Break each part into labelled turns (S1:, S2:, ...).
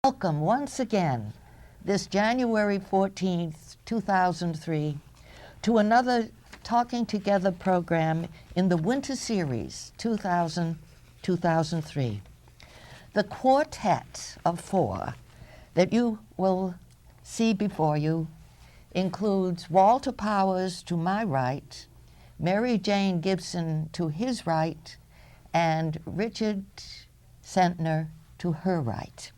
S1: Welcome once again, this January 14th, 2003, to another Talking Together program in the Winter Series 2000-2003. The quartet of four that you will see before you includes Walter Powers to my right, Mary Jane Gibson to his right, and Richard Sentner to her right.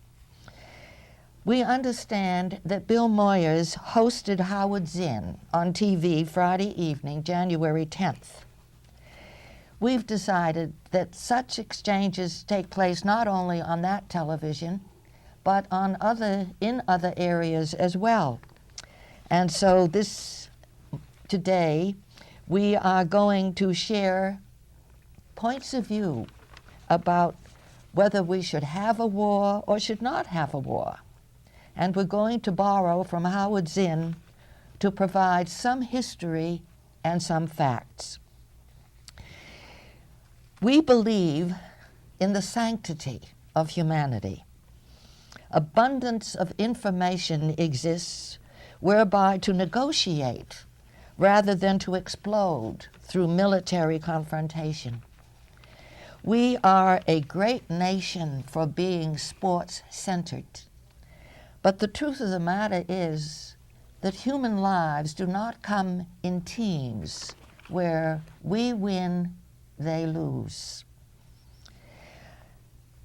S1: We understand that Bill Moyers hosted Howard Zinn on TV Friday evening, January 10th. We've decided that such exchanges take place not only on that television, but on in other areas as well. And so today, we are going to share points of view about whether we should have a war or should not have a war. And we're going to borrow from Howard Zinn to provide some history and some facts. We believe in the sanctity of humanity. Abundance of information exists whereby to negotiate rather than to explode through military confrontation. We are a great nation for being sports-centered. But the truth of the matter is that human lives do not come in teams where we win, they lose.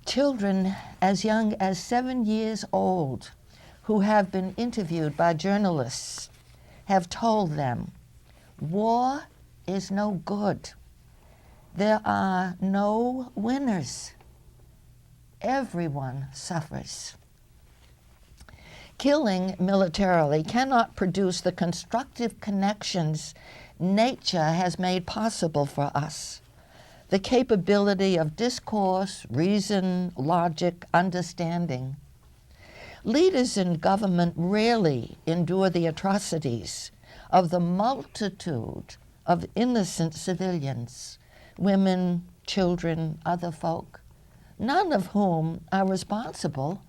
S1: Children as young as 7 years old who have been interviewed by journalists have told them, war is no good. There are no winners. Everyone suffers. Killing militarily cannot produce the constructive connections nature has made possible for us. The capability of discourse, reason, logic, understanding. Leaders in government rarely endure the atrocities of the multitude of innocent civilians, women, children, other folk, none of whom are responsible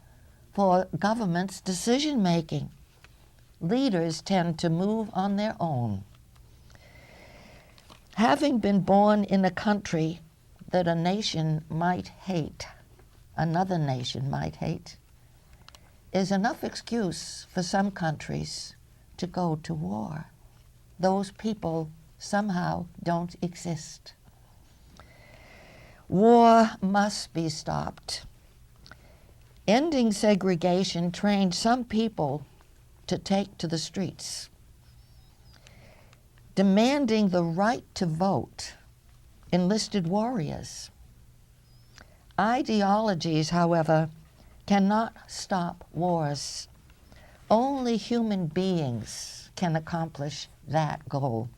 S1: for government's decision-making. Leaders tend to move on their own. Having been born in a country that a nation might hate, another nation might hate, is enough excuse for some countries to go to war. Those people somehow don't exist. War must be stopped. Ending segregation trained some people to take to the streets. Demanding the right to vote enlisted warriors. Ideologies, however, cannot stop wars. Only human beings can accomplish that goal.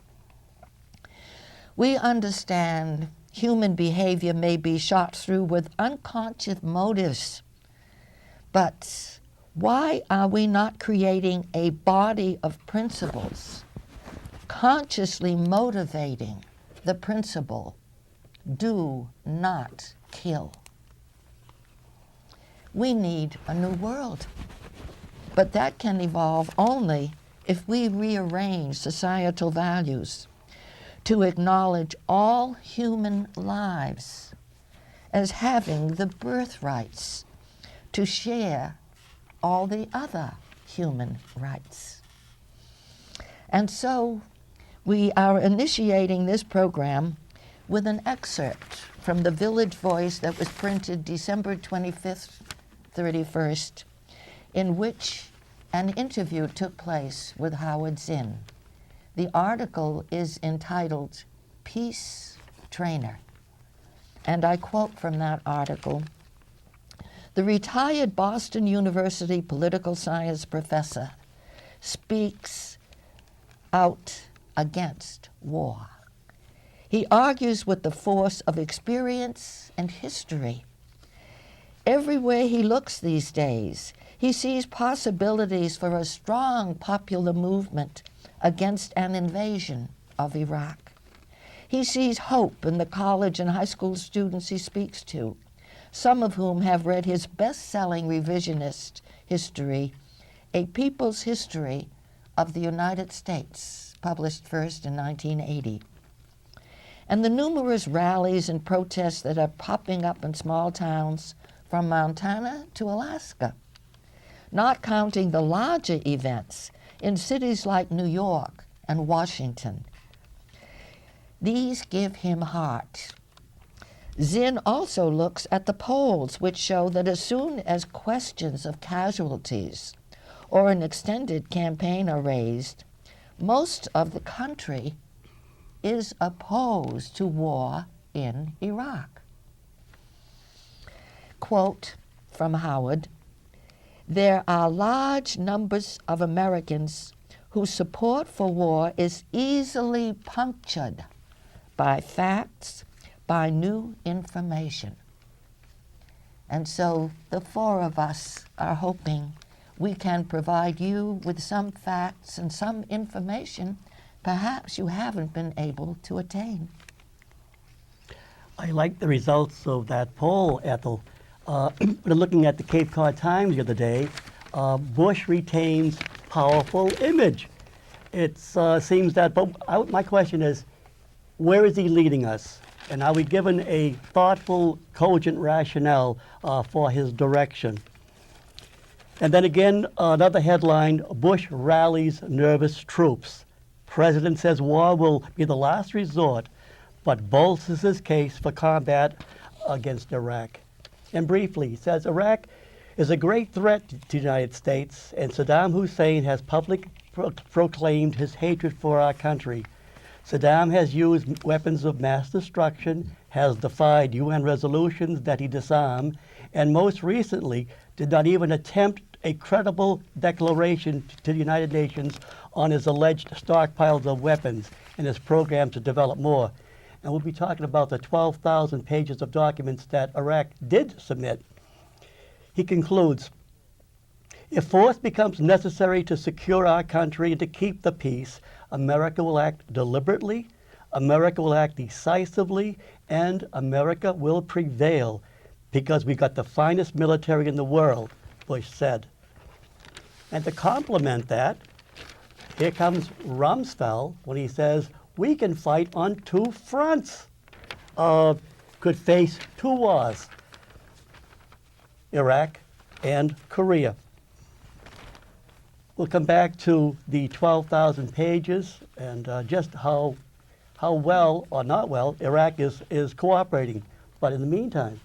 S1: We understand human behavior may be shot through with unconscious motives. But why are we not creating a body of principles, consciously motivating the principle, do not kill? We need a new world, but that can evolve only if we rearrange societal values to acknowledge all human lives as having the birthrights to share all the other human rights. And so we are initiating this program with an excerpt from the Village Voice that was printed December 25th, 31st, in which an interview took place with Howard Zinn. The article is entitled Peace Trainer. And I quote from that article, "The retired Boston University political science professor speaks out against war. He argues with the force of experience and history. Everywhere he looks these days, he sees possibilities for a strong popular movement against an invasion of Iraq. He sees hope in the college and high school students he speaks to, some of whom have read his best-selling revisionist history, A People's History of the United States, published first in 1980. And the numerous rallies and protests that are popping up in small towns from Montana to Alaska, not counting the larger events in cities like New York and Washington. These give him heart. Zinn also looks at the polls, which show that as soon as questions of casualties or an extended campaign are raised, most of the country is opposed to war in Iraq. Quote from Howard, "There are large numbers of Americans whose support for war is easily punctured by facts, by new information." And so the four of us are hoping we can provide you with some facts and some information perhaps you haven't been able to attain.
S2: I like the results of that poll, Ethel. Looking at the Cape Cod Times the other day, Bush retains powerful image. It seems that, but my question is, where is he leading us? And are we given a thoughtful, cogent rationale for his direction? And then again, another headline, Bush rallies nervous troops. President says war will be the last resort, but bolsters his case for combat against Iraq. And briefly, he says Iraq is a great threat to the United States, and Saddam Hussein has publicly proclaimed his hatred for our country. Saddam has used weapons of mass destruction, has defied UN resolutions that he disarmed, and most recently did not even attempt a credible declaration to the United Nations on his alleged stockpiles of weapons and his program to develop more. And we'll be talking about the 12,000 pages of documents that Iraq did submit. He concludes, if force becomes necessary to secure our country and to keep the peace, America will act deliberately, America will act decisively, and America will prevail because we got the finest military in the world, Bush said. And to complement that, here comes Rumsfeld when he says, we can fight on two fronts, could face two wars, Iraq and Korea. We'll come back to the 12,000 pages and just how well or not well Iraq is cooperating. But in the meantime,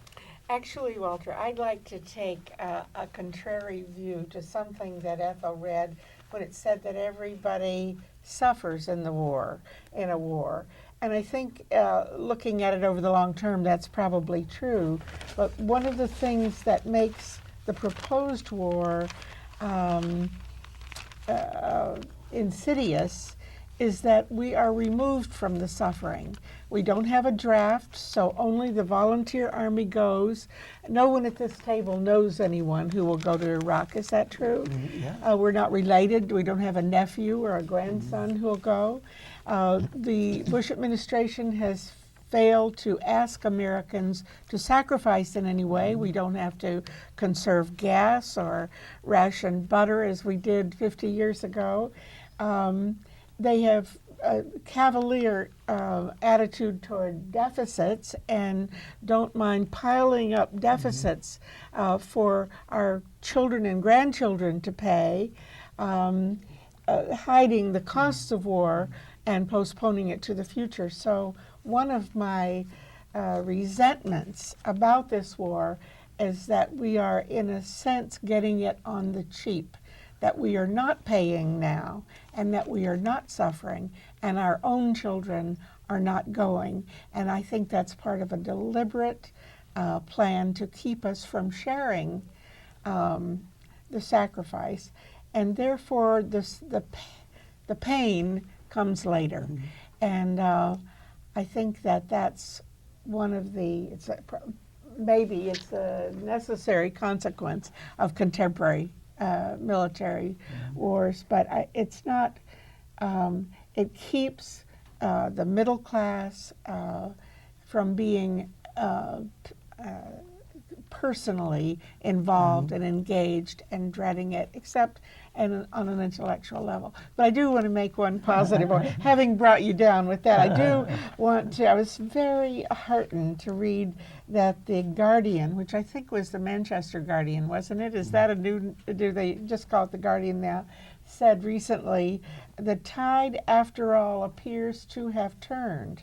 S3: actually, Walter, I'd like to take a contrary view to something that Ethel read when it said that everybody suffers in a war. And I think looking at it over the long term, that's probably true. But one of the things that makes the proposed war insidious is that we are removed from the suffering. We don't have a draft, so only the volunteer army goes. No one at this table knows anyone who will go to Iraq. Is that true?
S2: Yeah.
S3: We're not related. We don't have a nephew or a grandson who will go. The Bush administration has failed to ask Americans to sacrifice in any way. We don't have to conserve gas or ration butter as we did 50 years ago. They have a cavalier attitude toward deficits and don't mind piling up deficits for our children and grandchildren to pay, hiding the costs of war and postponing it to the future. So one of my resentments about this war is that we are, in a sense, getting it on the cheap, that we are not paying now and that we are not suffering and our own children are not going. And I think that's part of a deliberate plan to keep us from sharing the sacrifice. And therefore, the pain comes later. And I think that that's one of the, maybe it's a necessary consequence of contemporary military wars, but it's not, it keeps the middle class from being personally involved and engaged and dreading it, except on an intellectual level. But I do want to make one positive point. Having brought you down with that, I was very heartened to read that the Guardian, which I think was the Manchester Guardian, wasn't it? Is that a new, do they just call it the Guardian now? Said recently, the tide after all appears to have turned.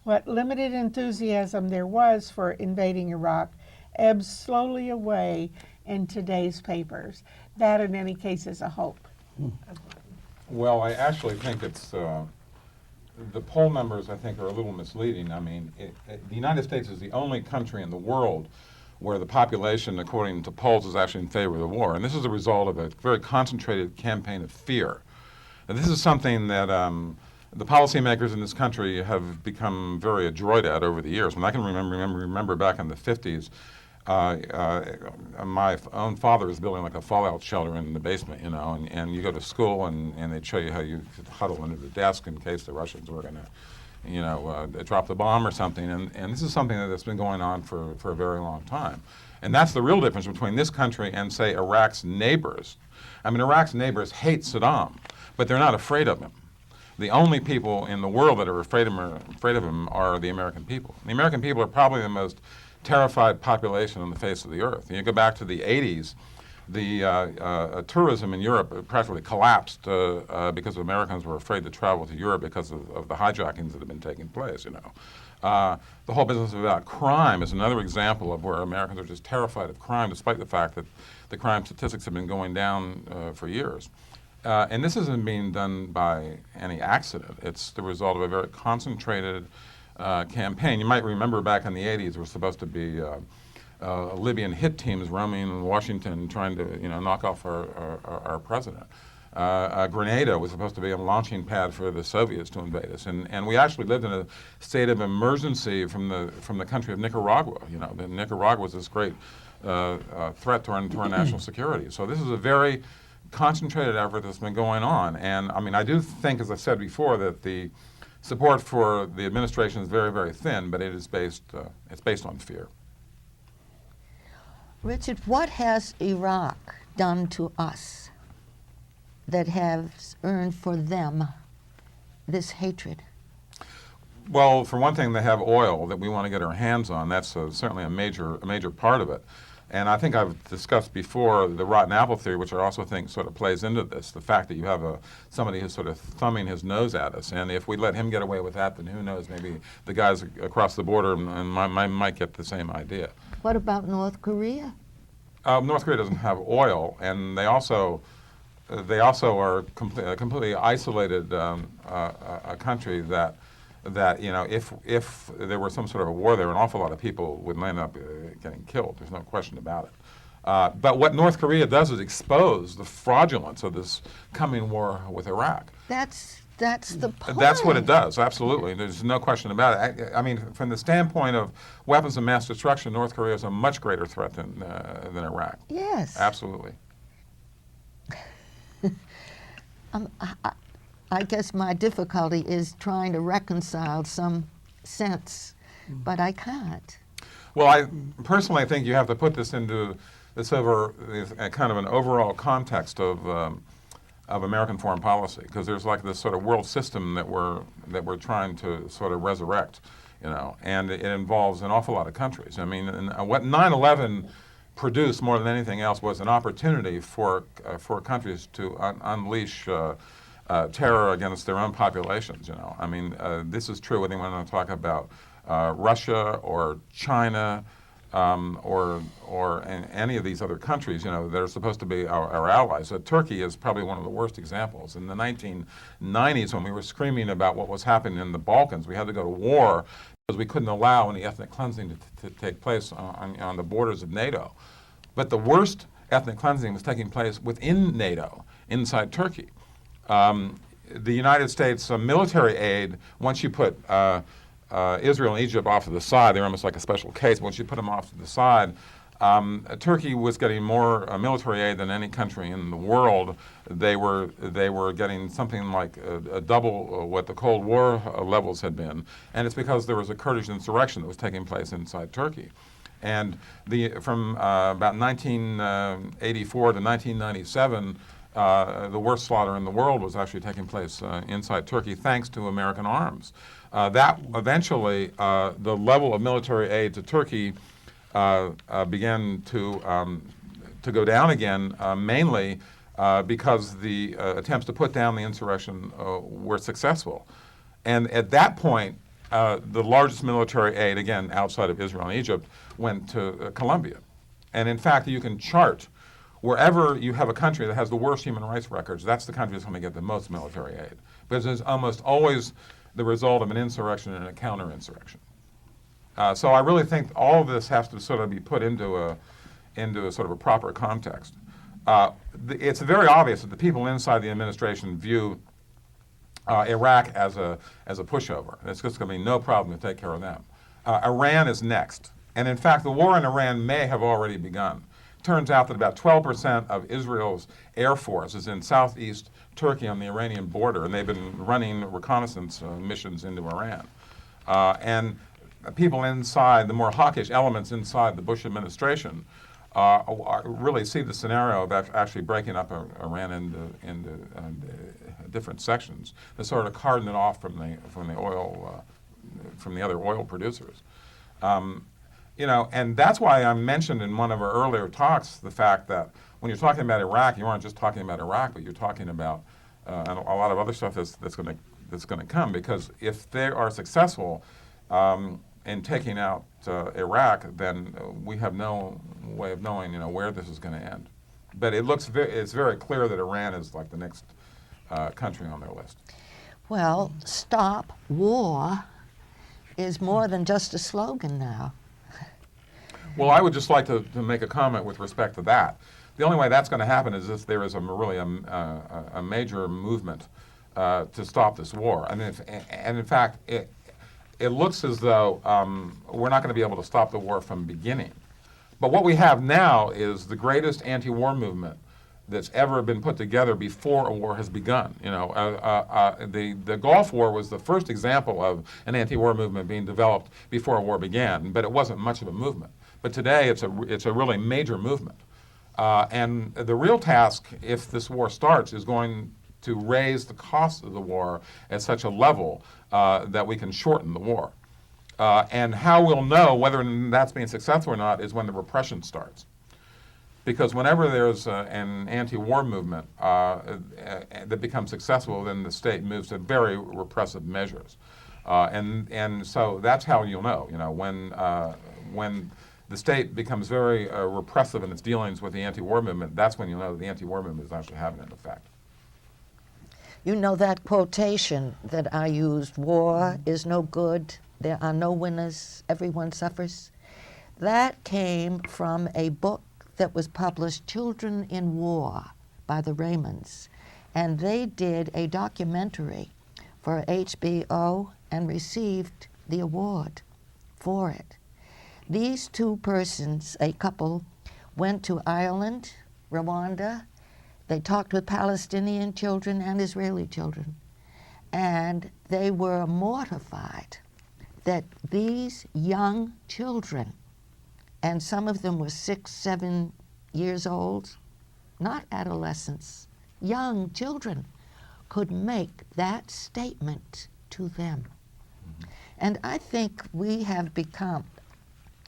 S3: What limited enthusiasm there was for invading Iraq ebbs slowly away in today's papers. That, in any case, is a hope.
S4: Well, I actually think it's, the poll numbers, I think, are a little misleading. I mean, the United States is the only country in the world where the population, according to polls, is actually in favor of the war. And this is a result of a very concentrated campaign of fear. And this is something that the policymakers in this country have become very adroit at over the years. When I can remember back in the 50s, my own father was building like a fallout shelter in the basement, you know, and you go to school and they'd show you how you could huddle under the desk in case the Russians were going to, you know, drop the bomb or something. And this is something that's been going on for a very long time. And that's the real difference between this country and, say, Iraq's neighbors. I mean, Iraq's neighbors hate Saddam, but they're not afraid of him. The only people in the world that are afraid of him are the American people. The American people are probably the most terrified population on the face of the earth. You go back to the 80s, the tourism in Europe practically collapsed because Americans were afraid to travel to Europe because of the hijackings that had been taking place, you know. The whole business about crime is another example of where Americans are just terrified of crime, despite the fact that the crime statistics have been going down for years. And this isn't being done by any accident. It's the result of a very concentrated campaign. You might remember back in the 80s, there were supposed to be Libyan hit teams roaming in Washington trying to, you know, knock off our president. Grenada was supposed to be a launching pad for the Soviets to invade us, and we actually lived in a state of emergency from the country of Nicaragua. You know, Nicaragua was this great threat to our national security. So this is a very concentrated effort that's been going on, and I mean, I do think, as I said before, that the support for the administration is very, very thin, but it is based on fear.
S1: Richard, what has Iraq done to us that has earned for them this hatred?
S4: Well, for one thing, they have oil that we want to get our hands on. That's certainly a major part of it. And I think I've discussed before the rotten apple theory, which I also think sort of plays into this, the fact that you have somebody who's sort of thumbing his nose at us. And if we let him get away with that, then who knows, maybe the guys across the border might get the same idea.
S1: What about North Korea?
S4: North Korea doesn't have oil, and they also are a completely isolated a country that you know, if there were some sort of a war there, an awful lot of people would end up getting killed. There's no question about it. But what North Korea does is expose the fraudulence of this coming war with Iraq.
S1: That's the point.
S4: That's what it does, absolutely. There's no question about it. I mean, from the standpoint of weapons of mass destruction, North Korea is a much greater threat than Iraq.
S1: Yes.
S4: Absolutely.
S1: I guess my difficulty is trying to reconcile some sense, but I can't.
S4: Well, I personally think you have to put this into this kind of an overall context of American foreign policy, because there's like this sort of world system that we're trying to sort of resurrect, you know, and it involves an awful lot of countries. I mean, what 9/11 produced more than anything else was an opportunity for countries to unleash terror against their own populations. You know, I mean, this is true whether you want to talk about Russia or China or any of these other countries. You know, that are supposed to be our allies. Turkey is probably one of the worst examples. In the 1990s, when we were screaming about what was happening in the Balkans, we had to go to war because we couldn't allow any ethnic cleansing to take place on the borders of NATO. But the worst ethnic cleansing was taking place within NATO, inside Turkey. The United States military aid, once you put Israel and Egypt off to the side, they're almost like a special case, but once you put them off to the side, Turkey was getting more military aid than any country in the world. They were getting something like a double what the Cold War levels had been, and it's because there was a Kurdish insurrection that was taking place inside Turkey. And from about 1984 to 1997, the worst slaughter in the world was actually taking place inside Turkey, thanks to American arms. That eventually, the level of military aid to Turkey began to go down again, mainly because the attempts to put down the insurrection were successful. And at that point, the largest military aid, again, outside of Israel and Egypt, went to Colombia. And in fact, you can chart wherever you have a country that has the worst human rights records, that's the country that's going to get the most military aid. Because it's almost always the result of an insurrection and a counter-insurrection. So I really think all of this has to sort of be put into a sort of a proper context. It's very obvious that the people inside the administration view Iraq as a pushover. It's just going to be no problem to take care of them. Iran is next. And in fact, the war in Iran may have already begun. Turns out that about 12% of Israel's air force is in southeast Turkey on the Iranian border, and they've been running reconnaissance missions into Iran. And people inside, the more hawkish elements inside the Bush administration, really see the scenario of actually breaking up Iran into different sections to sort of cordon it off from the other oil producers. And that's why I mentioned in one of our earlier talks the fact that when you're talking about Iraq, you aren't just talking about Iraq, but you're talking about a lot of other stuff that's going to come. Because if they are successful in taking out Iraq, then we have no way of knowing, where this is going to end. But it's very clear that Iran is like the next country on their list.
S1: Well, stop war is more than just a slogan now.
S4: Well, I would just like to make a comment with respect to that. The only way that's going to happen is if there is really a major movement to stop this war. And in fact, it looks as though we're not going to be able to stop the war from beginning. But what we have now is the greatest anti-war movement that's ever been put together before a war has begun. The Gulf War was the first example of an anti-war movement being developed before a war began, but it wasn't much of a movement. But today, it's a really major movement. And the real task, if this war starts, is going to raise the cost of the war at such a level that we can shorten the war. And how we'll know whether that's being successful or not is when the repression starts. Because whenever there's an anti-war movement that becomes successful, then the state moves to very repressive measures. And so that's how you'll know, when the state becomes very repressive in its dealings with the anti-war movement, that's when you'll know that the anti-war movement is actually having an effect.
S1: You know that quotation that I used, war is no good, there are no winners, everyone suffers? That came from a book that was published, Children in War, by the Raymonds. And they did a documentary for HBO and received the award for it. These two persons, a couple, went to Ireland, Rwanda. They talked with Palestinian children and Israeli children. And they were mortified that these young children, and some of them were 6, 7 years old, not adolescents, young children, could make that statement to them. Mm-hmm. And I think we have become,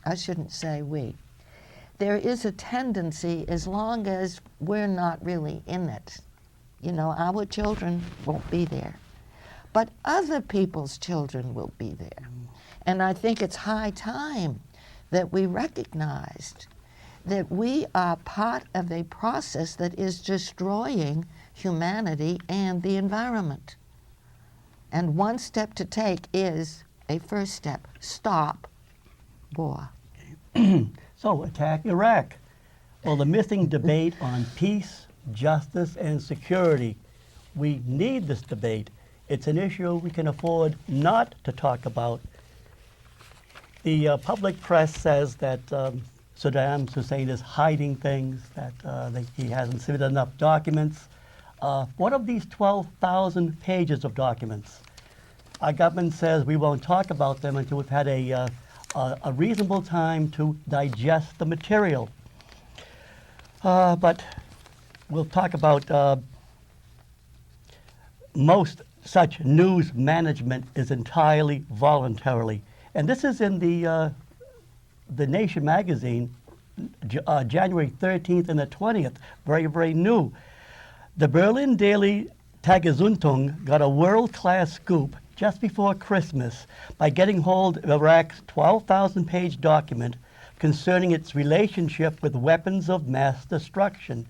S1: I shouldn't say we, there is a tendency, as long as we're not really in it, our children won't be there, but other people's children will be there. And I think it's high time that we recognized that we are part of a process that is destroying humanity and the environment. And one step to take is a first step: stop war.
S2: So, attack Iraq. Well, the missing debate on peace, justice, and security. We need this debate. It's an issue we can afford not to talk about. The public press says that Saddam Hussein is hiding things, that he hasn't submitted enough documents. What of these 12,000 pages of documents? Our government says we won't talk about them until we've had a a reasonable time to digest the material. But we'll talk about most such news management is entirely voluntarily. And this is in the Nation magazine, January 13th and the 20th, very, very new. The Berlin Daily Tagesunitung got a world-class scoop just before Christmas by getting hold of Iraq's 12,000-page document concerning its relationship with weapons of mass destruction.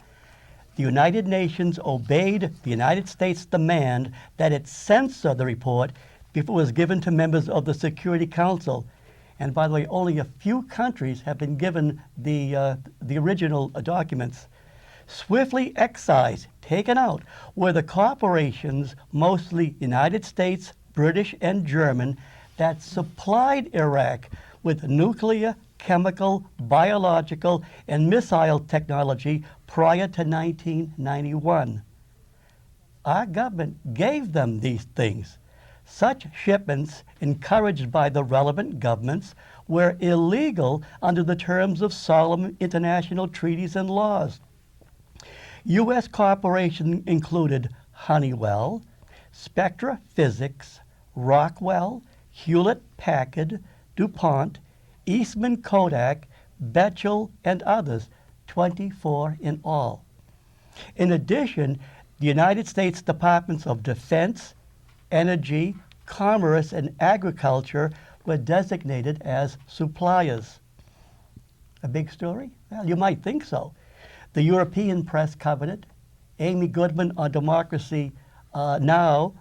S2: The United Nations obeyed the United States' demand that it censor the report before it was given to members of the Security Council. And by the way, only a few countries have been given the original documents. Swiftly excised, taken out, were the corporations, mostly United States, British, and German, that supplied Iraq with nuclear, chemical, biological, and missile technology prior to 1991. Our government gave them these things. Such shipments, encouraged by the relevant governments, were illegal under the terms of solemn international treaties and laws. U.S. corporations included Honeywell, Spectra Physics, Rockwell, Hewlett-Packard, DuPont, Eastman Kodak, Bechtel, and others, 24 in all. In addition, the United States Departments of Defense, Energy, Commerce, and Agriculture were designated as suppliers. A big story? Well, you might think so. The European press covered it. Amy Goodman on Democracy Now!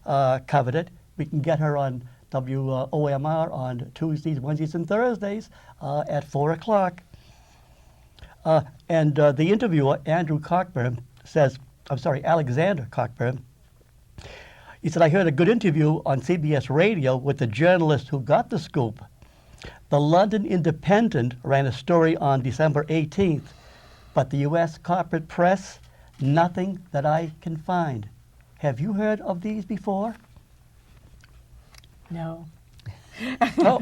S2: Covered it. We can get her on WOMR on Tuesdays, Wednesdays, and Thursdays at 4 o'clock. And the interviewer, Alexander Cockburn, he said, I heard a good interview on CBS Radio with the journalist who got the scoop. The London Independent ran a story on December 18th, but the U.S. corporate press, nothing that I can find. Have you heard of these before?
S3: No.
S2: Oh.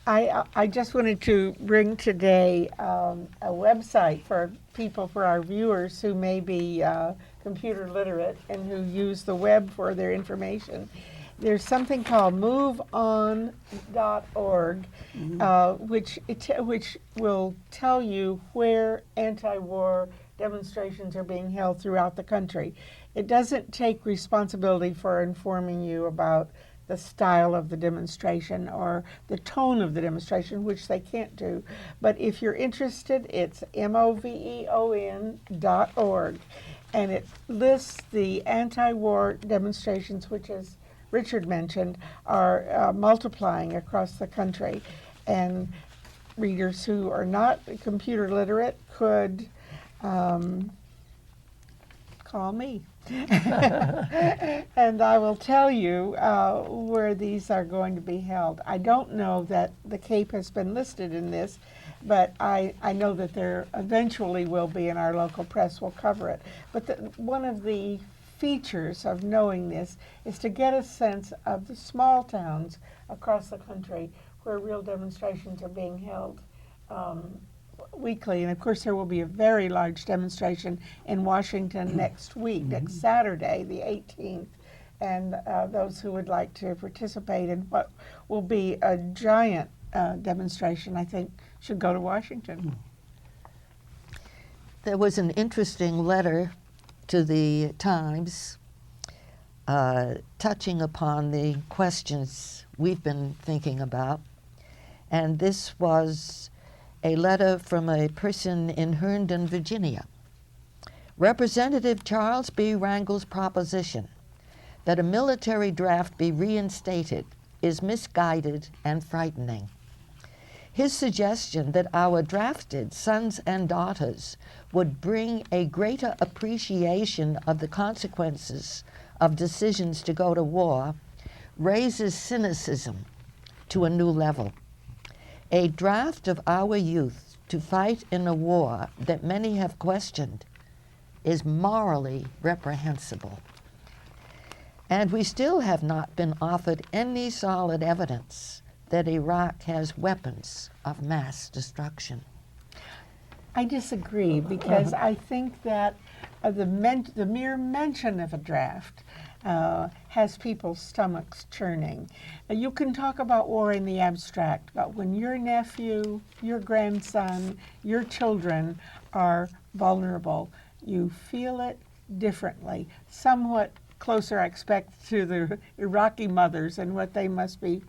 S3: I just wanted to bring today a website for people, for our viewers who may be computer literate and who use the web for their information. There's something called moveon.org, which will tell you where anti-war demonstrations are being held throughout the country. It doesn't take responsibility for informing you about the style of the demonstration or the tone of the demonstration, which they can't do. But if you're interested, it's moveon.org, and it lists the anti-war demonstrations, which, as Richard mentioned, are multiplying across the country. And readers who are not computer literate could call me. And I will tell you where these are going to be held. I don't know that the Cape has been listed in this, but I know that there eventually will be, and our local press will cover it. But one of the features of knowing this is to get a sense of the small towns across the country where real demonstrations are being held weekly. And of course there will be a very large demonstration in Washington next week, next Saturday, the 18th. And those who would like to participate in what will be a giant demonstration, I think, should go to Washington.
S1: There was an interesting letter to the Times touching upon the questions we've been thinking about. And this was a letter from a person in Herndon, Virginia. Representative Charles B. Rangel's proposition that a military draft be reinstated is misguided and frightening. His suggestion that our drafted sons and daughters would bring a greater appreciation of the consequences of decisions to go to war raises cynicism to a new level. A draft of our youth to fight in a war that many have questioned is morally reprehensible. And we still have not been offered any solid evidence that Iraq has weapons of mass destruction.
S3: I disagree because I think that the mere mention of a draft has people's stomachs churning. You can talk about war in the abstract, but when your nephew, your grandson, your children are vulnerable, you feel it differently, somewhat closer, I expect, to the Iraqi mothers and what they must be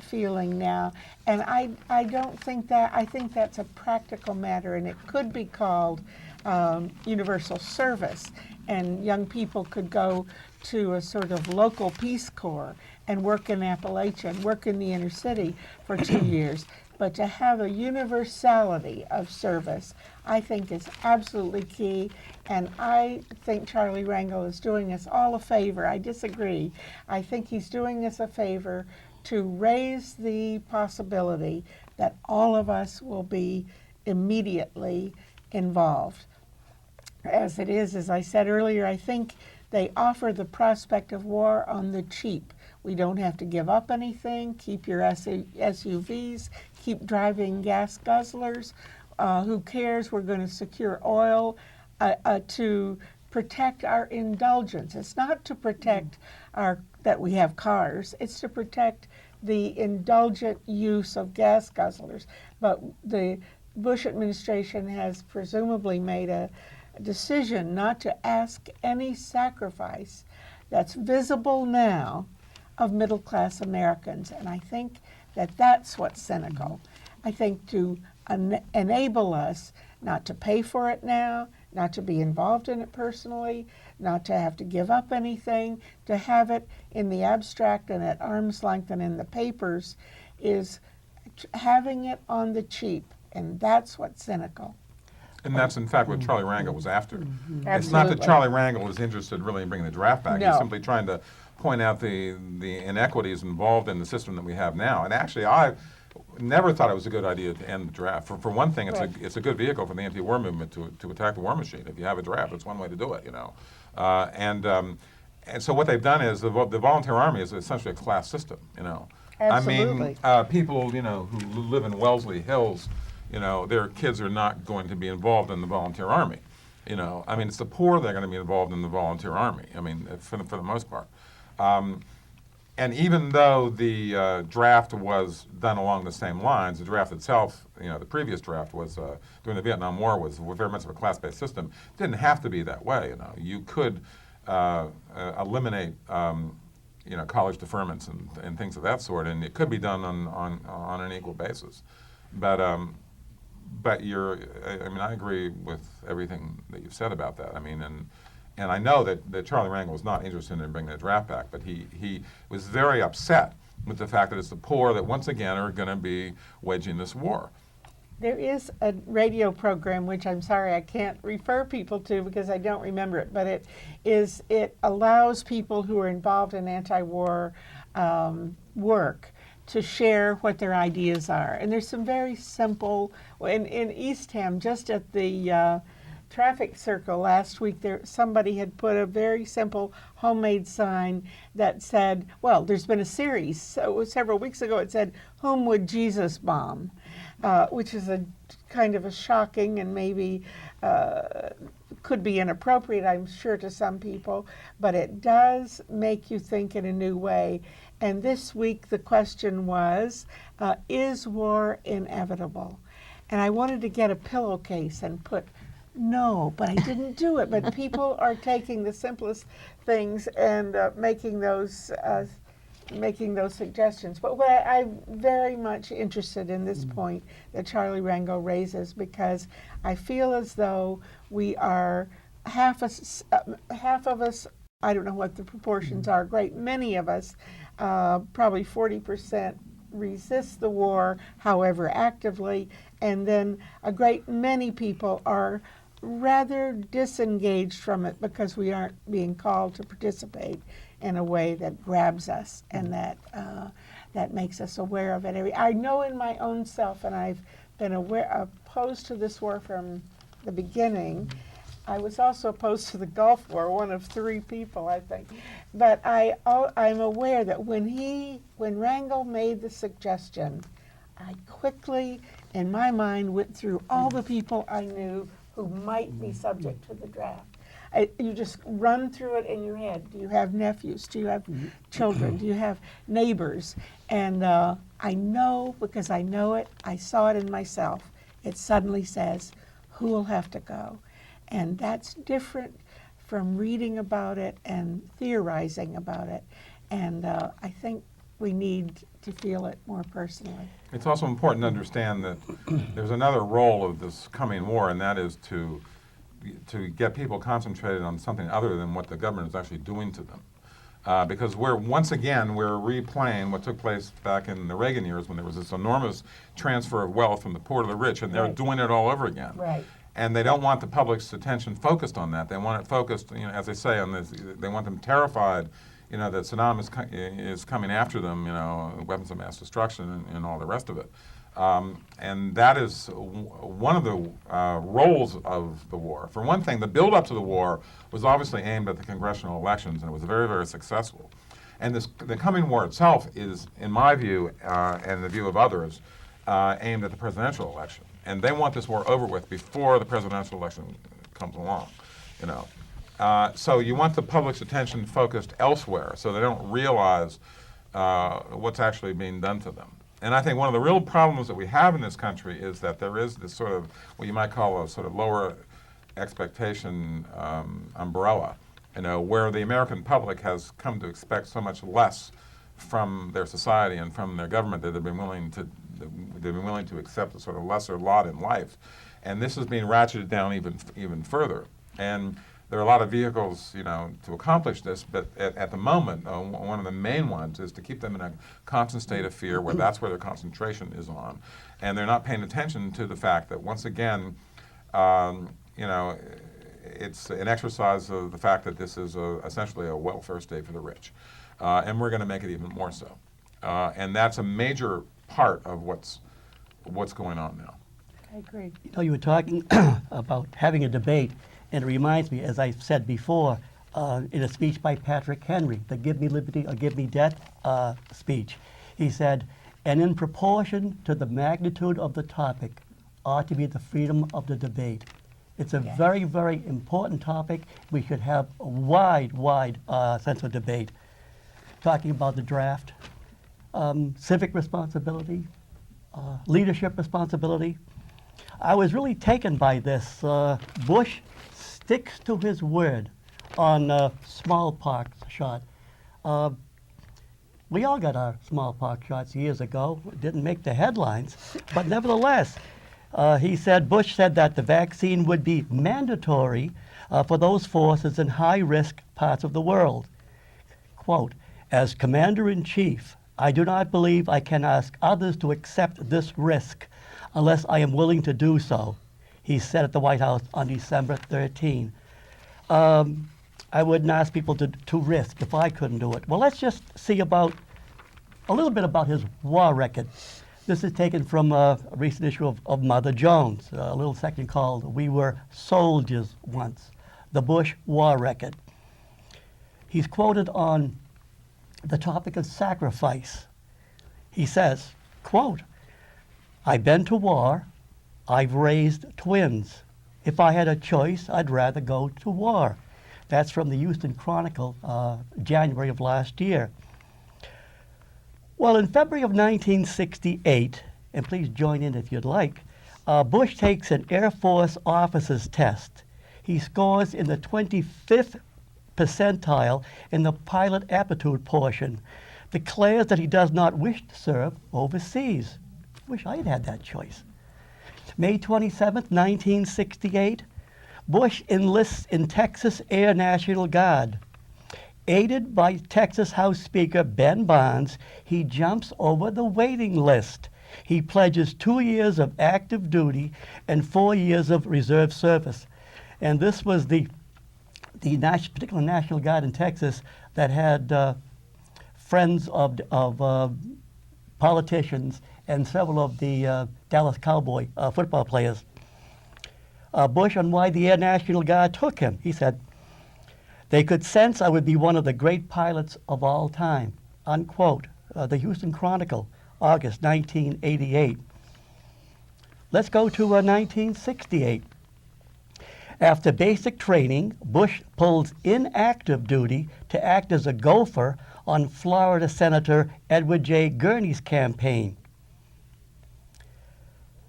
S3: feeling now. And I don't think that, I think that's a practical matter, and it could be called universal service. And young people could go to a sort of local Peace Corps and work in Appalachia and work in the inner city for 2 years. But to have a universality of service, I think is absolutely key. And I think Charlie Rangel is doing us all a favor. I disagree. I think he's doing us a favor to raise the possibility that all of us will be immediately involved. As it is, as I said earlier, I think they offer the prospect of war on the cheap. We don't have to give up anything, keep your SUVs, keep driving gas guzzlers. Who cares? We're going to secure oil to protect our indulgence. It's not to protect that we have cars. It's to protect the indulgent use of gas guzzlers. But the Bush administration has presumably made a decision not to ask any sacrifice that's visible now of middle-class Americans. And I think that that's what's cynical. I think to enable us not to pay for it now, not to be involved in it personally, not to have to give up anything, to have it in the abstract and at arm's length and in the papers, is having it on the cheap. And that's what's cynical.
S4: And that's, in fact, what Charlie Rangel was after. It's not that
S3: Absolutely.
S4: Charlie Rangel is interested really in bringing the draft back.
S3: No.
S4: He's simply trying to point out the inequities involved in the system that we have now. And actually, I never thought it was a good idea to end the draft. For one thing, it's a good vehicle for the anti-war movement to attack the war machine. If you have a draft, it's one way to do it, you know. And so what they've done is the volunteer army is essentially a class system, you know.
S3: Absolutely.
S4: I mean, people, you know, who live in Wellesley Hills, you know, their kids are not going to be involved in the volunteer army. You know, I mean, it's the poor that are going to be involved in the volunteer army. I mean, for the most part. And even though the draft was done along the same lines, the draft itself, you know, the previous draft was during the Vietnam War was very much of a class-based system. It didn't have to be that way. You know, you could eliminate, you know, college deferments and things of that sort, and it could be done on an equal basis. But I mean, I agree with everything that you've said about that. I mean, and I know that Charlie Rangel was not interested in bringing the draft back, but he was very upset with the fact that it's the poor that once again are going to be waging this war.
S3: There is a radio program, which I'm sorry I can't refer people to because I don't remember it, but it allows people who are involved in anti-war work to share what their ideas are. And there's some very simple, in Eastham, just at the traffic circle last week, somebody had put a very simple homemade sign that said, well, there's been a series, so several weeks ago it said, "Whom would Jesus bomb?" Which is a kind of a shocking and maybe could be inappropriate, I'm sure, to some people, but it does make you think in a new way. And this week the question was, is war inevitable? And I wanted to get a pillowcase and put no, but I didn't do it. But people are taking the simplest things and making those suggestions. But what I'm very much interested in this point that Charlie Rangel raises, because I feel as though we are half of us. I don't know what the proportions are. Great many of us, probably 40%, resist the war, however actively, and then a great many people are rather disengaged from it because we aren't being called to participate in a way that grabs us and that makes us aware of it. I know in my own self, and I've been opposed to this war from the beginning, I was also opposed to the Gulf War, one of 3 people, I think. But I'm aware that when Rangel made the suggestion, I quickly, in my mind, went through all the people I knew who might be subject to the draft. You just run through it in your head. Do you have nephews? Do you have children? Do you have neighbors? And I know, because I know it, I saw it in myself. It suddenly says, who will have to go? And that's different from reading about it and theorizing about it. And I think we need to feel it more personally.
S4: It's also important to understand that there's another role of this coming war, and that is to get people concentrated on something other than what the government is actually doing to them. Because once again, we're replaying what took place back in the Reagan years when there was this enormous transfer of wealth from the poor to the rich, and they're
S3: Right.
S4: doing it all over again.
S3: Right.
S4: And they don't want the public's attention focused on that. They want it focused, as they say, on this. They want them terrified, that Saddam is coming after them, weapons of mass destruction and all the rest of it. And that is one of the roles of the war. For one thing, the build-up to the war was obviously aimed at the congressional elections, and it was very, very successful. And the coming war itself is, in my view, and the view of others, aimed at the presidential election. And they want this war over with before the presidential election comes along, So you want the public's attention focused elsewhere so they don't realize what's actually being done to them. And I think one of the real problems that we have in this country is that there is this sort of, what you might call a sort of lower expectation umbrella, where the American public has come to expect so much less from their society and from their government that they've been willing to accept a sort of lesser lot in life. And this is being ratcheted down even further. And there are a lot of vehicles, to accomplish this, but at the moment, one of the main ones is to keep them in a constant state of fear, where that's where their concentration is on. And they're not paying attention to the fact that, once again, it's an exercise of the fact that this is essentially a welfare state for the rich. And we're going to make it even more so. And that's a major part of what's going on now.
S3: I agree.
S2: You were talking about having a debate, and it reminds me, as I said before, in a speech by Patrick Henry, the Give Me Liberty or Give Me Death speech, he said, and in proportion to the magnitude of the topic ought to be the freedom of the debate. It's a very, very important topic. We should have a wide sense of debate. Talking about the draft, civic responsibility, leadership responsibility. I was really taken by this. Bush sticks to his word on smallpox shot. We all got our smallpox shots years ago. It didn't make the headlines, but nevertheless, Bush said that the vaccine would be mandatory for those forces in high-risk parts of the world. Quote, as Commander-in-Chief, I do not believe I can ask others to accept this risk unless I am willing to do so, he said at the White House on December 13. I wouldn't ask people to risk if I couldn't do it. Well, let's just see a little bit about his war record. This is taken from a recent issue of Mother Jones, a little section called We Were Soldiers Once, the Bush War Record. He's quoted on the topic of sacrifice. He says, quote, I've been to war, I've raised twins. If I had a choice, I'd rather go to war. That's from the Houston Chronicle, January of last year. Well, in February of 1968, and please join in if you'd like, Bush takes an Air Force officer's test. He scores in the 25th percentile in the pilot aptitude portion, declares that he does not wish to serve overseas. Wish I had had that choice. May 27, 1968, Bush enlists in Texas Air National Guard. Aided by Texas House Speaker Ben Barnes, he jumps over the waiting list. He pledges 2 years of active duty and 4 years of reserve service. And this was the particular National Guard in Texas that had friends of politicians and several of the Dallas Cowboy football players. Bush on why the Air National Guard took him. He said, "They could sense I would be one of the great pilots of all time," unquote. The Houston Chronicle, August 1988. Let's go to 1968. After basic training, Bush pulls in active duty to act as a gopher on Florida Senator Edward J. Gurney's campaign.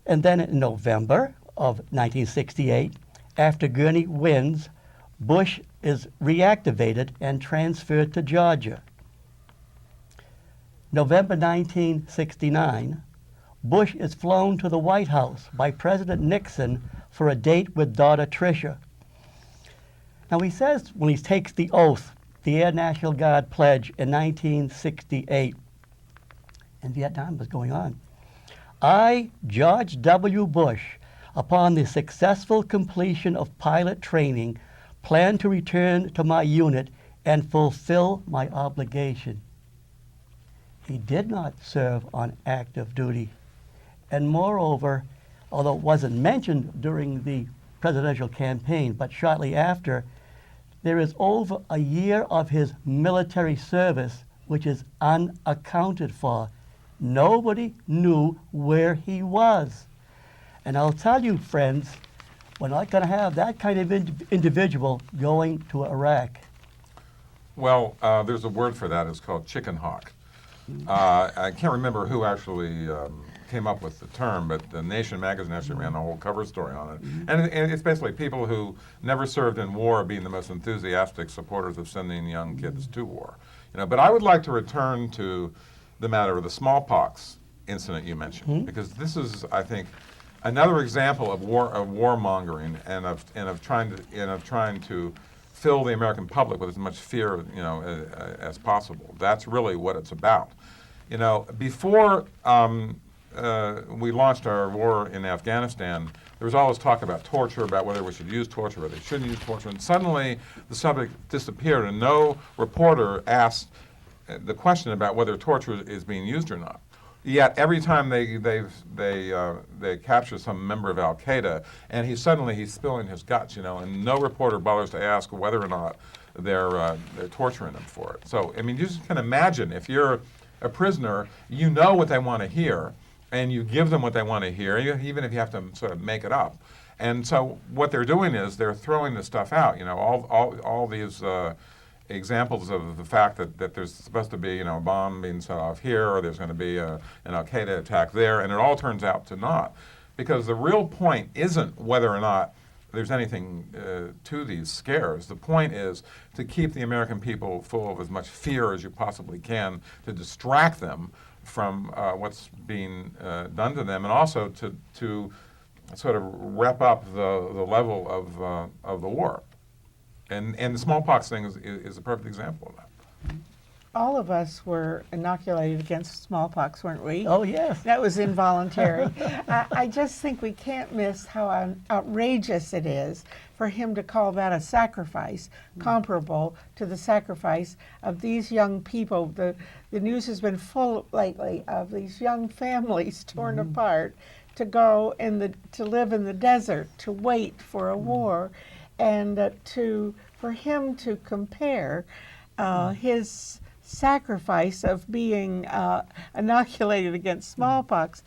S2: And then in November of 1968, after Gurney wins, Bush is reactivated and transferred to Georgia. November 1969, Bush is flown to the White House by President Nixon for a date with daughter Tricia. Now he says when he takes the oath, the Air National Guard pledge in 1968, and Vietnam was going on, "I, George W. Bush, upon the successful completion of pilot training, plan to return to my unit and fulfill my obligation." He did not serve on active duty. And moreover, although it wasn't mentioned during the presidential campaign, but shortly after, there is over a year of his military service which is unaccounted for. Nobody knew where he was. And I'll tell you, friends, we're not going to have that kind of individual going to Iraq.
S4: Well, there's a word for that. It's called chicken hawk. I can't remember who actually came up with the term, but the Nation magazine actually ran a whole cover story on it. And it's basically people who never served in war being the most enthusiastic supporters of sending young kids to war. But I would like to return to the matter of the smallpox incident you mentioned, because this is, I think, another example of warmongering and of trying to fill the American public with as much fear, as possible. That's really what it's about. Before we launched our war in Afghanistan, there was always talk about torture, about whether we should use torture or they shouldn't use torture, and suddenly the subject disappeared, and no reporter asked the question about whether torture is being used or not. Yet every time they capture some member of Al Qaeda, and he's spilling his guts, and no reporter bothers to ask whether or not they're torturing him for it. So I mean, you just can imagine if you're a prisoner, you know what they want to hear, and you give them what they want to hear, even if you have to sort of make it up. And so what they're doing is they're throwing this stuff out. All these examples of the fact that there's supposed to be a bomb being set off here, or there's going to be an Al Qaeda attack there, and it all turns out to not, because the real point isn't whether or not there's anything to these scares. The point is to keep the American people full of as much fear as you possibly can, to distract them from what's being done to them, and also to sort of rep up the level of the war. And the smallpox thing is a perfect example of that.
S3: All of us were inoculated against smallpox, weren't we?
S2: Oh, yes.
S3: That was involuntary. I just think we can't miss how outrageous it is for him to call that a sacrifice, comparable to the sacrifice of these young people. The news has been full lately of these young families torn apart to go to live in the desert, to wait for a war, and for him to compare his sacrifice of being inoculated against smallpox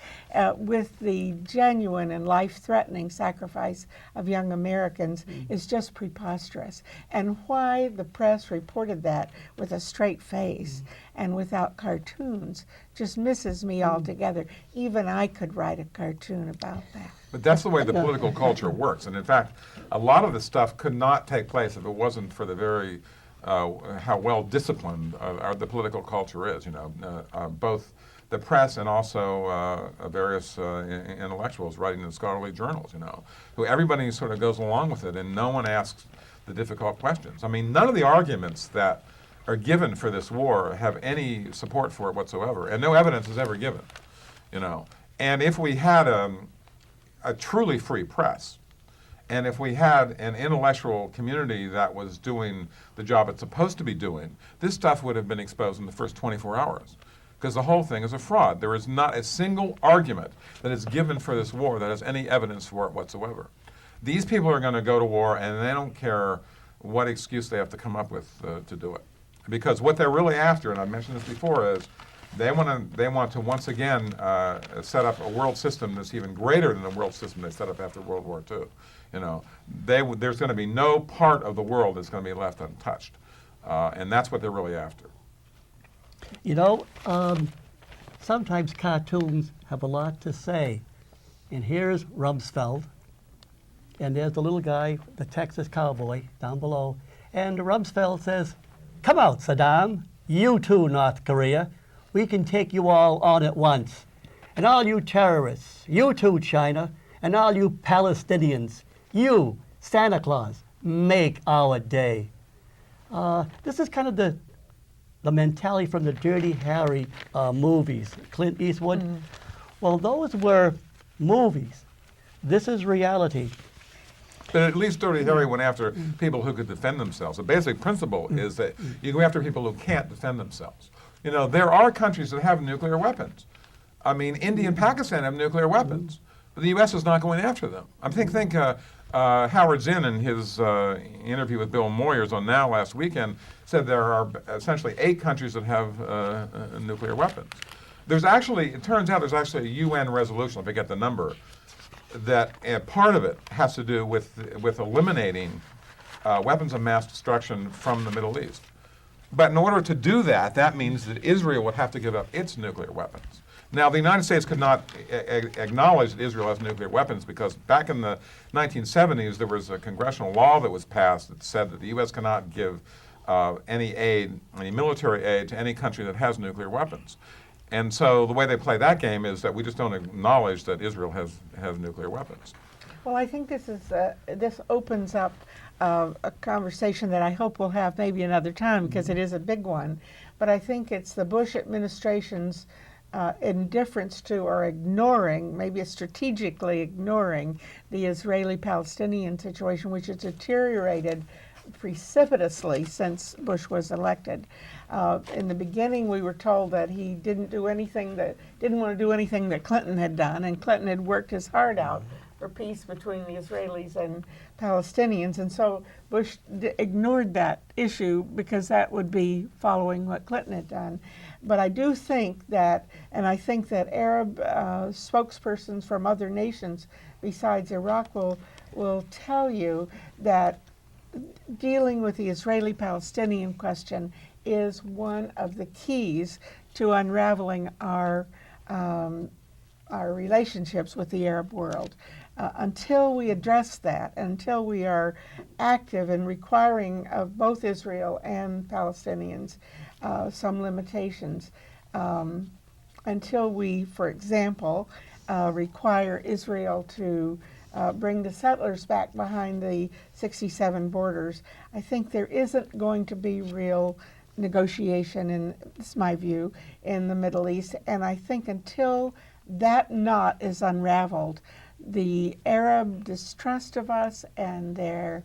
S3: with the genuine and life-threatening sacrifice of young Americans is just preposterous. And why the press reported that with a straight face and without cartoons just misses me altogether. Even I could write a cartoon about that.
S4: But that's the way the political culture works. And in fact, a lot of this stuff could not take place if it wasn't for the very how well disciplined the political culture is. Both the press and also various intellectuals writing in scholarly journals. Who everybody sort of goes along with it, and no one asks the difficult questions. I mean, none of the arguments that are given for this war have any support for it whatsoever, and no evidence is ever given. And if we had a truly free press, and if we had an intellectual community that was doing the job it's supposed to be doing, this stuff would have been exposed in the first 24 hours. Because the whole thing is a fraud. There is not a single argument that is given for this war that has any evidence for it whatsoever. These people are going to go to war, and they don't care what excuse they have to come up with to do it. Because what they're really after, and I've mentioned this before, is they want to once again set up a world system that's even greater than the world system they set up after World War II. You know, there's going to be no part of the world that's going to be left untouched, and that's what they're really after.
S2: You know, sometimes cartoons have a lot to say. And here's Rumsfeld, and there's the little guy, the Texas cowboy, down below. And Rumsfeld says, "Come out, Saddam. You too, North Korea. We can take you all on at once. And all you terrorists, you too, China, and all you Palestinians, you, Santa Claus, make our day." This is kind of the mentality from the Dirty Harry movies, Clint Eastwood. Well, those were movies. This is reality.
S4: But at least Dirty Harry went after people who could defend themselves. The basic principle is that you go after people who can't defend themselves. You know, there are countries that have nuclear weapons. I mean, India and Pakistan have nuclear weapons. But the U.S. is not going after them. I think Howard Zinn, in his interview with Bill Moyers on Now last weekend, said there are essentially 8 countries that have nuclear weapons. It turns out there's actually a UN resolution, I forget the number, that part of it has to do with eliminating weapons of mass destruction from the Middle East. But in order to do that, that means that Israel would have to give up its nuclear weapons. Now, the United States could not acknowledge that Israel has nuclear weapons because back in the 1970s, there was a congressional law that was passed that said that the U.S. cannot give any military aid to any country that has nuclear weapons. And so the way they play that game is that we just don't acknowledge that Israel has nuclear weapons.
S3: Well, I think this opens up a conversation that I hope we'll have maybe another time because it is a big one. But I think it's the Bush administration's indifference to or ignoring, maybe strategically ignoring, the Israeli-Palestinian situation, which has deteriorated precipitously since Bush was elected. In the beginning, we were told that he didn't want to do anything that Clinton had done, and Clinton had worked his heart out for peace between the Israelis and Palestinians, and so Bush ignored that issue because that would be following what Clinton had done. But I do think that, and I think that Arab spokespersons from other nations besides Iraq will tell you that dealing with the Israeli-Palestinian question is one of the keys to unraveling our relationships with the Arab world. Until we address that, until we are active in requiring of both Israel and Palestinians some limitations, until we, for example, require Israel to bring the settlers back behind the 67 borders, I think there isn't going to be real negotiation, and it's my view, in the Middle East. And I think until that knot is unraveled, the Arab distrust of us and their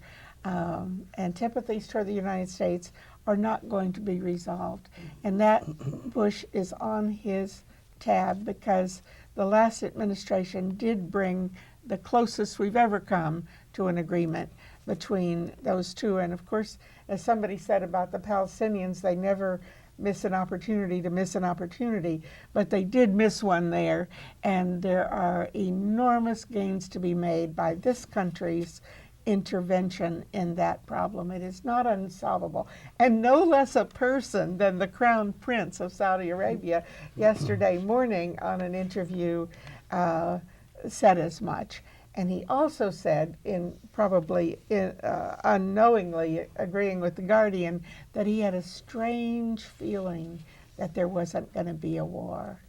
S3: antipathies toward the United States are not going to be resolved. And that Bush is on his tab because the last administration did bring the closest we've ever come to an agreement between those two. And of course, as somebody said about the Palestinians, they never miss an opportunity to miss an opportunity, but they did miss one there, and there are enormous gains to be made by this country's intervention in that problem. It is not unsolvable. And no less a person than the Crown Prince of Saudi Arabia yesterday morning on an interview said as much. And he also said, unknowingly agreeing with The Guardian, that he had a strange feeling that there wasn't going to be a war.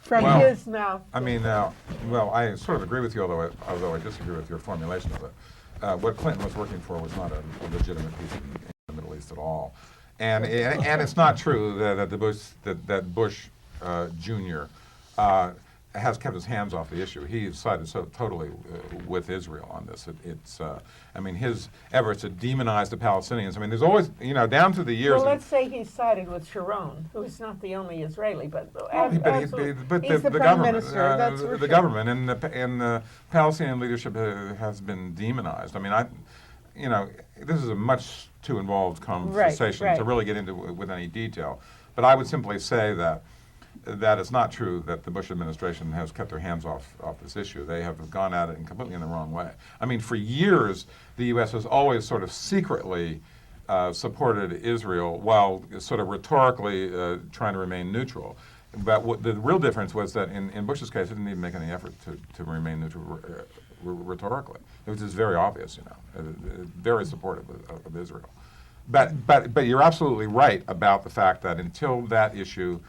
S3: From his mouth.
S4: I mean, I sort of agree with you, although I disagree with your formulation of it. What Clinton was working for was not a legitimate peace in the Middle East at all. And it's not true that Bush Jr. has kept his hands off the issue. He sided so totally with Israel on this. I mean, his efforts to demonize the Palestinians. I mean, there's always, down through the years.
S3: Well, let's say he sided with Sharon, who is not the only Israeli, but
S4: But
S3: he's the
S4: the
S3: prime
S4: government,
S3: minister. That's for
S4: the
S3: sure.
S4: government and the Palestinian leadership has been demonized. I mean, this is a much too involved conversation
S3: right.
S4: to really get into with any detail. But I would simply say that it's not true that the Bush administration has kept their hands off this issue. They have gone at it completely in the wrong way. I mean, for years, the U.S. has always sort of secretly supported Israel while sort of rhetorically trying to remain neutral. But the real difference was that in Bush's case, it didn't even make any effort to remain neutral rhetorically. It was just very obvious, very supportive of Israel. But you're absolutely right about the fact that until that issue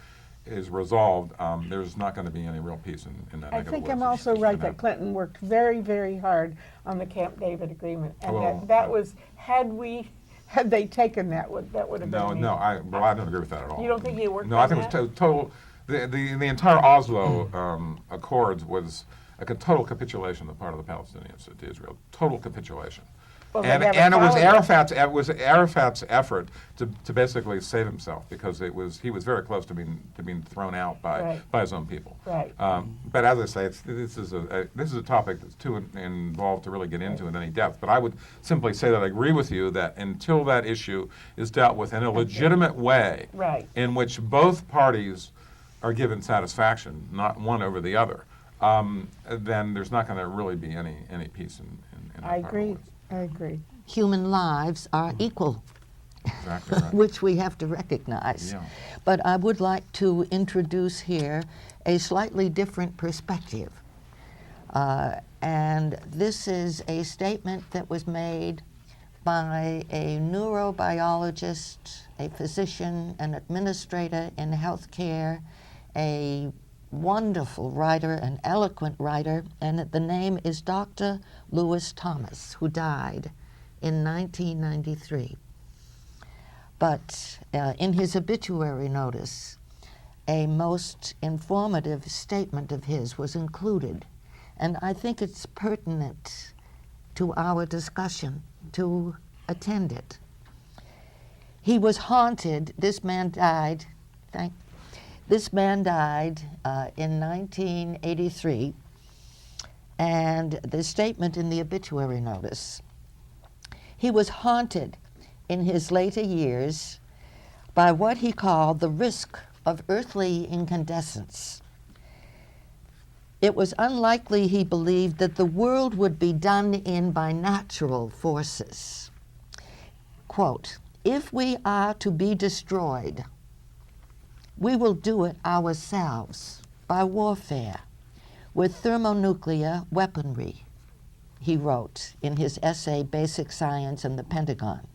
S4: is resolved, there's not going to be any real peace in that neck
S3: I
S4: of the
S3: think
S4: woods.
S3: I'm also right that Clinton worked very, very hard on the Camp David agreement, and that was had they taken that would have been amazing.
S4: I don't agree with that at all.
S3: You don't think he worked
S4: No,
S3: on
S4: I think
S3: that?
S4: it was total. The entire Oslo Accords was a total capitulation on the part of the Palestinians to Israel. Total capitulation.
S3: Well,
S4: And
S3: they never
S4: it was
S3: followed
S4: Arafat's effort to basically save himself because he was very close to being thrown out by his own people.
S3: Right.
S4: But as I say, this is a topic that's too involved to really get into in any depth. But I would simply say that I agree with you that until that issue is dealt with in a legitimate way, in which both parties are given satisfaction, not one over the other, then there's not going to really be any peace in
S3: I
S4: that part of the
S3: agree.
S4: woods.
S3: I agree.
S1: Human lives are equal,
S4: Exactly right.
S1: which we have to recognize.
S4: Yeah.
S1: But I would like to introduce here a slightly different perspective. And this is a statement that was made by a neurobiologist, a physician, an administrator in healthcare, a wonderful writer, an eloquent writer, and the name is Dr. Lewis Thomas, who died in 1993. But in his obituary notice, a most informative statement of his was included, and I think it's pertinent to our discussion to attend it. He was haunted. This man died in 1983, and the statement in the obituary notice, he was haunted in his later years by what he called the risk of earthly incandescence. It was unlikely, he believed, that the world would be done in by natural forces. Quote, "If we are to be destroyed, we will do it ourselves by warfare with thermonuclear weaponry," he wrote in his essay, Basic Science and the Pentagon.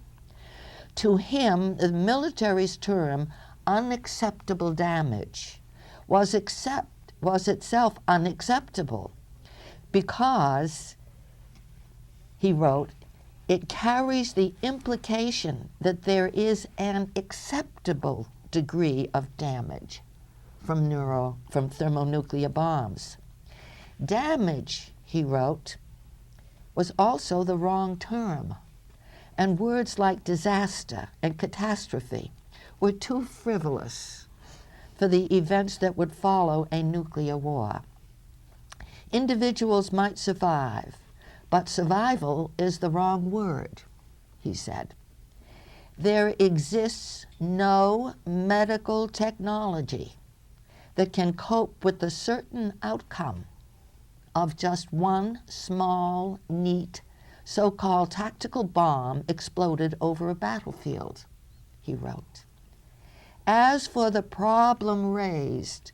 S1: To him, the military's term, unacceptable damage, was itself unacceptable because, he wrote, it carries the implication that there is an acceptable degree of damage from thermonuclear bombs. Damage, he wrote, was also the wrong term, and words like disaster and catastrophe were too frivolous for the events that would follow a nuclear war. Individuals might survive, but survival is the wrong word, he said. There exists no medical technology that can cope with the certain outcome of just one small, neat, so-called tactical bomb exploded over a battlefield, he wrote. As for the problem raised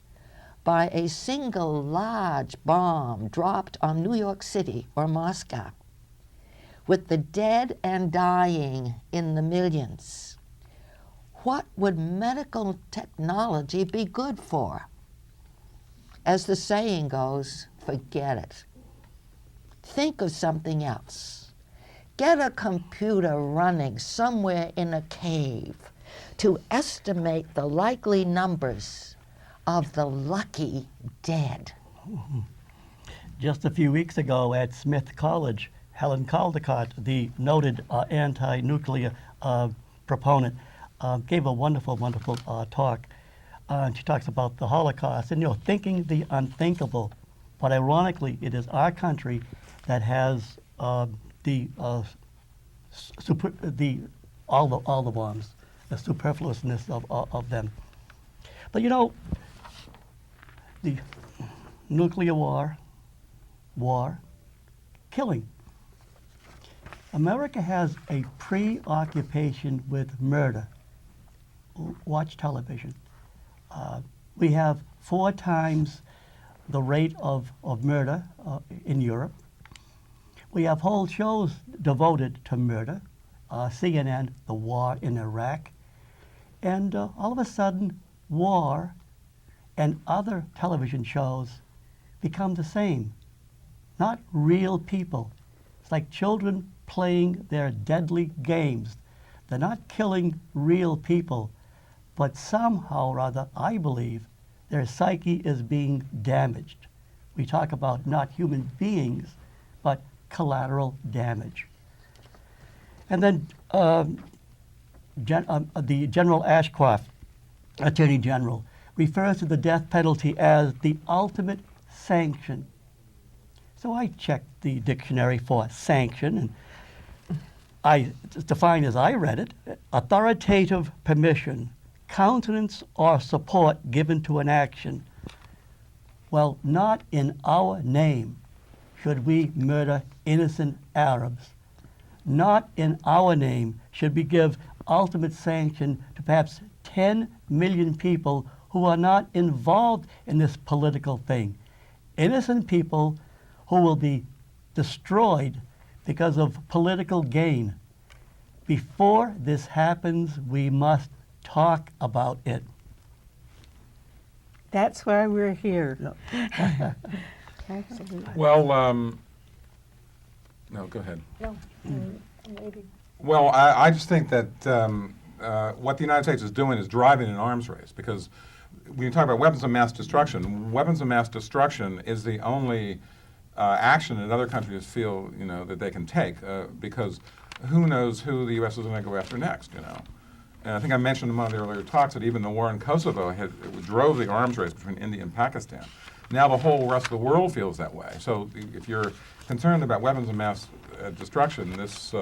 S1: by a single large bomb dropped on New York City or Moscow, with the dead and dying in the millions, what would medical technology be good for? As the saying goes, forget it. Think of something else. Get a computer running somewhere in a cave to estimate the likely numbers of the lucky dead.
S2: Just a few weeks ago at Smith College, Helen Caldecott, the noted anti-nuclear proponent, gave a wonderful, wonderful talk. She talks about the Holocaust and, thinking the unthinkable. But ironically, it is our country that has all the bombs, the superfluousness of them. But the nuclear war, killing. America has a preoccupation with murder. Watch television. We have 4 times the rate of murder in Europe. We have whole shows devoted to murder. CNN, the war in Iraq. And all of a sudden, war and other television shows become the same. Not real people. It's like children playing their deadly games. They're not killing real people, but somehow or other, I believe, their psyche is being damaged. We talk about not human beings, but collateral damage. And then the General Ashcroft, Attorney General, refers to the death penalty as the ultimate sanction. So I checked the dictionary for sanction, and it's defined as I read it: authoritative permission, countenance or support given to an action. Well, not in our name should we murder innocent Arabs. Not in our name should we give ultimate sanction to perhaps 10 million people who are not involved in this political thing. Innocent people who will be destroyed because of political gain. Before this happens, we must talk about it.
S3: That's why we're here. Absolutely.
S4: Well, no, go ahead.
S3: No, I'm waiting.
S4: Well, I just think that what the United States is doing is driving an arms race, because when you talk about weapons of mass destruction is the only action that other countries feel, that they can take, because who knows who the U.S. is going to go after next, And I think I mentioned in one of the earlier talks that even the war in Kosovo drove the arms race between India and Pakistan. Now the whole rest of the world feels that way. So if you're concerned about weapons of mass destruction, this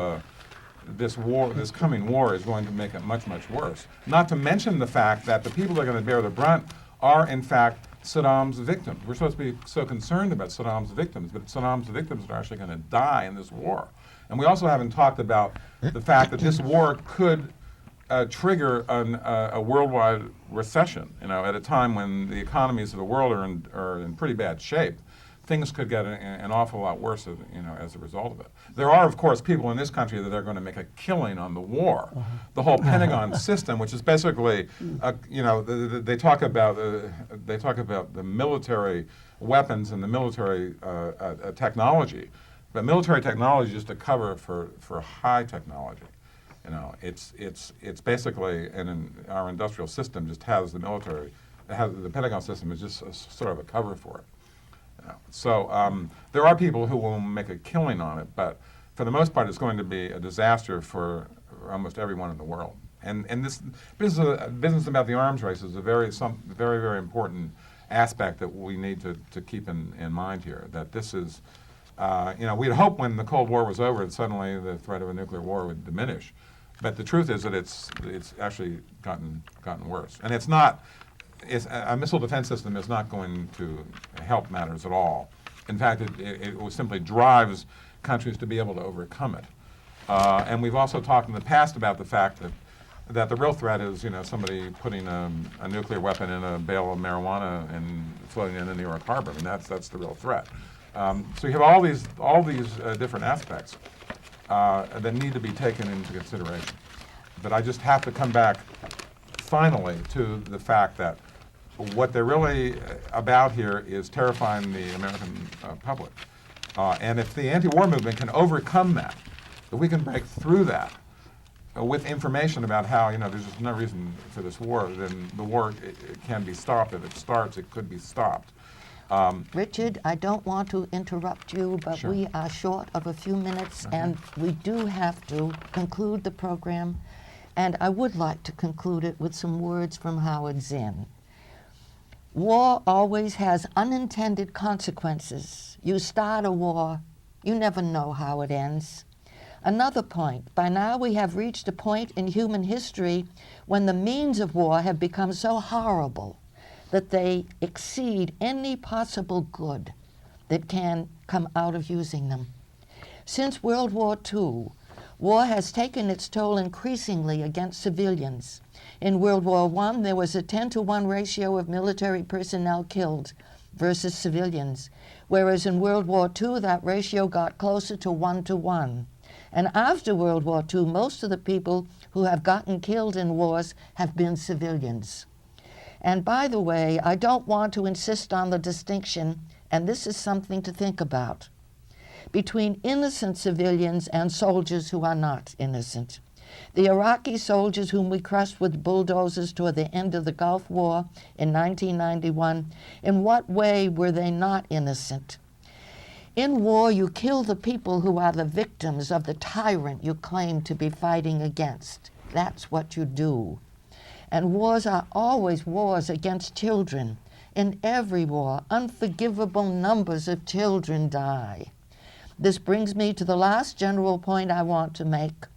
S4: coming war is going to make it much, much worse. Not to mention the fact that the people that are going to bear the brunt are, in fact, Saddam's victims. We're supposed to be so concerned about Saddam's victims, but Saddam's victims are actually going to die in this war. And we also haven't talked about the fact that this war could trigger a worldwide recession. At a time when the economies of the world are in pretty bad shape. Things could get an awful lot worse, as a result of it. There are, of course, people in this country that are going to make a killing on the war. The whole Pentagon system, which is basically, they talk about the military weapons and the military technology, but military technology is just a cover for high technology. It's basically, our industrial system just has the military. The Pentagon system is just sort of a cover for it. So there are people who will make a killing on it, but for the most part, it's going to be a disaster for almost everyone in the world. And this business about the arms race is a very, very important aspect that we need to keep in mind here. That this is, we'd hope when the Cold War was over that suddenly the threat of a nuclear war would diminish, but the truth is that it's actually gotten worse, and it's not. A missile defense system is not going to help matters at all. In fact, it simply drives countries to be able to overcome it. And we've also talked in the past about the fact that the real threat is, somebody putting a nuclear weapon in a bale of marijuana and floating in New York Harbor. I mean, that's the real threat. So you have all these different aspects that need to be taken into consideration. But I just have to come back finally to the fact that what they're really about here is terrifying the American public. And if the anti-war movement can overcome that, if we can break through that with information about how, there's just no reason for this war, then the war it can be stopped. If it starts, it could be stopped.
S1: Richard, I don't want to interrupt you, but
S4: Sure.
S1: we are short of a few minutes, and we do have to conclude the program. And I would like to conclude it with some words from Howard Zinn. War always has unintended consequences. You start a war, you never know how it ends. Another point, by now we have reached a point in human history when the means of war have become so horrible that they exceed any possible good that can come out of using them. Since World War II, war has taken its toll increasingly against civilians. In World War I, there was a 10-to-1 ratio of military personnel killed versus civilians, whereas in World War II, that ratio got closer to 1-to-1. And after World War II, most of the people who have gotten killed in wars have been civilians. And by the way, I don't want to insist on the distinction, and this is something to think about, between innocent civilians and soldiers who are not innocent. The Iraqi soldiers whom we crushed with bulldozers toward the end of the Gulf War in 1991, in what way were they not innocent? In war, you kill the people who are the victims of the tyrant you claim to be fighting against. That's what you do. And wars are always wars against children. In every war, unforgivable numbers of children die. This brings me to the last general point I want to make.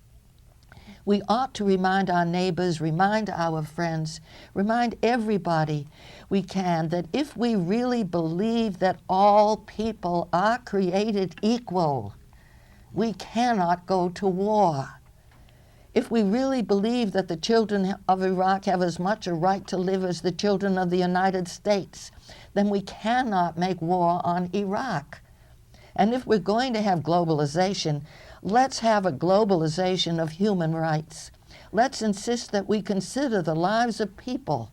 S1: We ought to remind our neighbors, remind our friends, remind everybody we can that if we really believe that all people are created equal, we cannot go to war. If we really believe that the children of Iraq have as much a right to live as the children of the United States, then we cannot make war on Iraq. And if we're going to have globalization, let's have a globalization of human rights. Let's insist that we consider the lives of people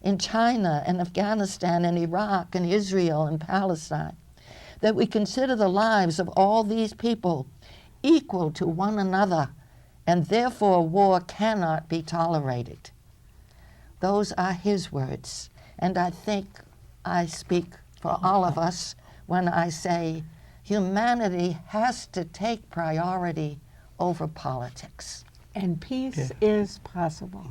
S1: in China and Afghanistan and Iraq and Israel and Palestine, that we consider the lives of all these people equal to one another, and therefore war cannot be tolerated. Those are his words, and I think I speak for all of us when I say humanity has to take priority over politics.
S3: And peace is possible.